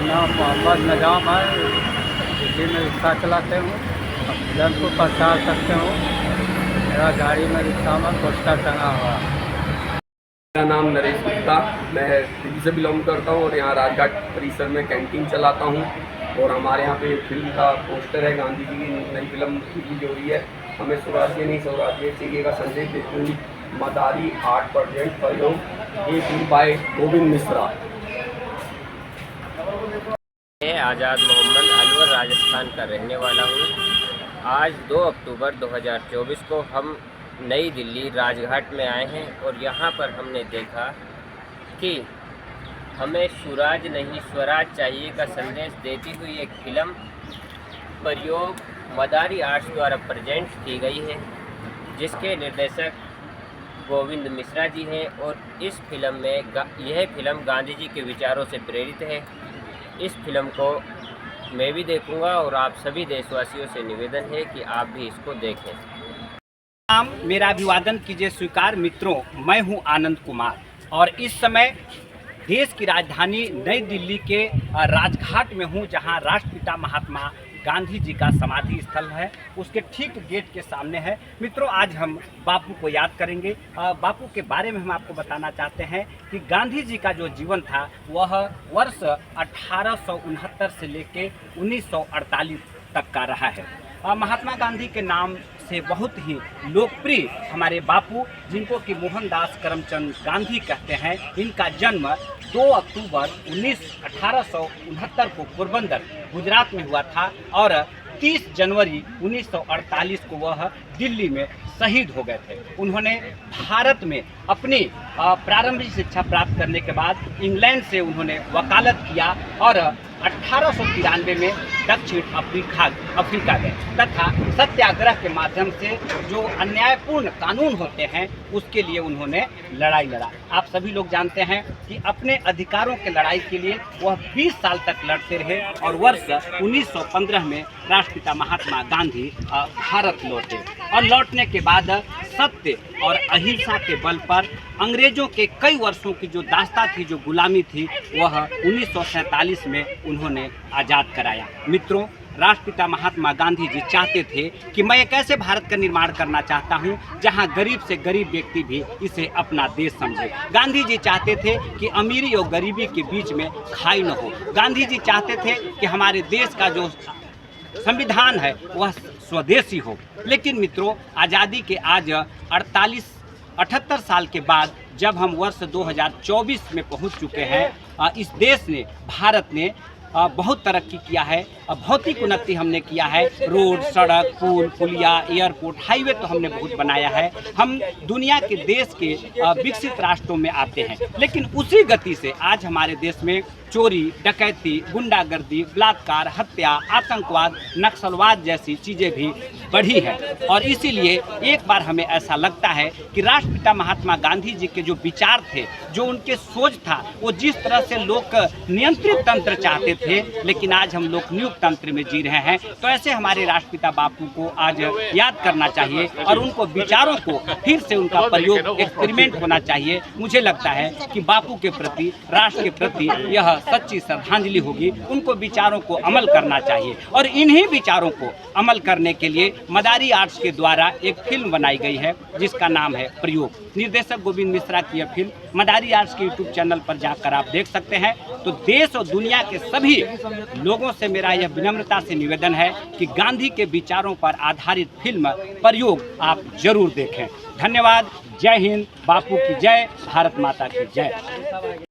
नाम मोहम्मद निजाम है। दिल्ली में रिक्शा चलाते हूँ। फिल्म को प्रचार करते हूँ। मेरा गाड़ी में रिक्शा में पोस्टर टंगा हुआ है। मेरा नाम नरेश गुप्ता, मैं दिल्ली से बिलोंग करता हूँ और यहाँ राजघाट परिसर में कैंटीन चलाता हूँ। और हमारे यहाँ पे फिल्म का पोस्टर है, गांधी जी की नई फिल्म रिलीज हो रही है। हमें स्वराज्य नहीं स्वराज्य चाहिए का संदेश देते हुए मदारी आर्ट प्रेजेंट प्रयोग, ये फिल्म बाय गोविंद मिश्रा। मैं आज़ाद मोहम्मद अलवर राजस्थान का रहने वाला हूँ। आज 2 अक्टूबर 2024 को हम नई दिल्ली राजघाट में आए हैं और यहाँ पर हमने देखा कि हमें स्वराज नहीं स्वराज चाहिए का संदेश देती हुई एक फिल्म प्रयोग मदारी आर्ट्स द्वारा प्रेजेंट की गई है, जिसके निर्देशक गोविंद मिश्रा जी हैं। और इस फिल्म में यह फिल्म गांधी जी के विचारों से प्रेरित है। इस फिल्म को मैं भी देखूंगा और आप सभी देशवासियों से निवेदन है कि आप भी इसको देखें। मेरा अभिवादन कीजिए स्वीकार। मित्रों, मैं हूं आनंद कुमार और इस समय देश की राजधानी नई दिल्ली के राजघाट में हूं, जहां राष्ट्रपिता महात्मा गांधी जी का समाधि स्थल है। उसके ठीक गेट के सामने है। मित्रों, आज हम बापू को याद करेंगे। बापू के बारे में हम आपको बताना चाहते हैं कि गांधी जी का जो जीवन था वह वर्ष 1869 से लेकर 1948 तक का रहा है। महात्मा गांधी के नाम से बहुत ही लोकप्रिय हमारे बापू, जिनको कि मोहनदास करमचंद गांधी कहते हैं, इनका जन्म 2 अक्टूबर 1869 को पोरबंदर गुजरात में हुआ था और 30 जनवरी 1948 को वह दिल्ली में शहीद हो गए थे। उन्होंने भारत में अपनी प्रारंभिक शिक्षा प्राप्त करने के बाद इंग्लैंड से उन्होंने वकालत किया और 1893 में दक्षिण अफ्रीका गए तथा सत्याग्रह के माध्यम से जो अन्यायपूर्ण कानून होते हैं उसके लिए उन्होंने लड़ाई लड़ा। आप सभी लोग जानते हैं कि अपने अधिकारों के लड़ाई के लिए वह 20 साल तक लड़ते रहे और वर्ष 1915 में राष्ट्रपिता महात्मा गांधी भारत लौटे और लौटने के बाद सत्य और अहिंसा के बल पर अंग्रेजों के कई वर्षों की जो दास्ता थी, जो गुलामी थी, वह 1947 में उन्होंने आज़ाद कराया। मित्रों, राष्ट्रपिता महात्मा गांधी जी चाहते थे कि मैं एक ऐसे भारत का निर्माण करना चाहता हूं जहां गरीब से गरीब व्यक्ति भी इसे अपना देश समझे। गांधी जी चाहते थे कि अमीरी और गरीबी के बीच में खाई न हो। गांधी जी चाहते थे कि हमारे देश का जो संविधान है वह स्वदेशी हो। लेकिन मित्रों, आज़ादी के आज 78 साल के बाद जब हम वर्ष 2024 में पहुंच चुके हैं, इस देश ने, भारत ने बहुत तरक्की किया है। भौतिक उन्नति हमने किया है। रोड, सड़क, पुल, पुलिया, एयरपोर्ट, हाईवे तो हमने बहुत बनाया है। हम दुनिया के देश के विकसित राष्ट्रों में आते हैं। लेकिन उसी गति से आज हमारे देश में चोरी, डकैती, गुंडागर्दी, बलात्कार, हत्या, आतंकवाद, नक्सलवाद जैसी चीज़ें भी बढ़ी है। और इसीलिए एक बार हमें ऐसा लगता है कि राष्ट्रपिता महात्मा गांधी जी के जो विचार थे, जो उनके सोच था, वो जिस तरह से लोक नियंत्रित तंत्र चाहते थे, लेकिन आज हम लोक नियुक्त तंत्र में जी रहे हैं। तो ऐसे हमारे राष्ट्रपिता बापू को आज याद करना चाहिए और उनको विचारों को फिर से उनका प्रयोग, एक्सपेरिमेंट होना चाहिए। मुझे लगता है कि बापू के प्रति, राष्ट्र के प्रति यह सच्ची श्रद्धांजलि होगी। उनको विचारों को अमल करना चाहिए और इन्हीं विचारों को अमल करने के लिए मदारी आर्ट्स के द्वारा एक फिल्म बनाई गई है जिसका नाम है प्रयोग। निर्देशक गोविंद मिश्रा की यह फिल्म मदारी आर्ट्स के यूट्यूब चैनल पर जाकर आप देख सकते हैं। तो देश और दुनिया के सभी लोगों से मेरा यह विनम्रता से निवेदन है कि गांधी के विचारों पर आधारित फिल्म प्रयोग आप जरूर देखें। धन्यवाद। जय हिंद। बापू की जय। भारत माता की जय।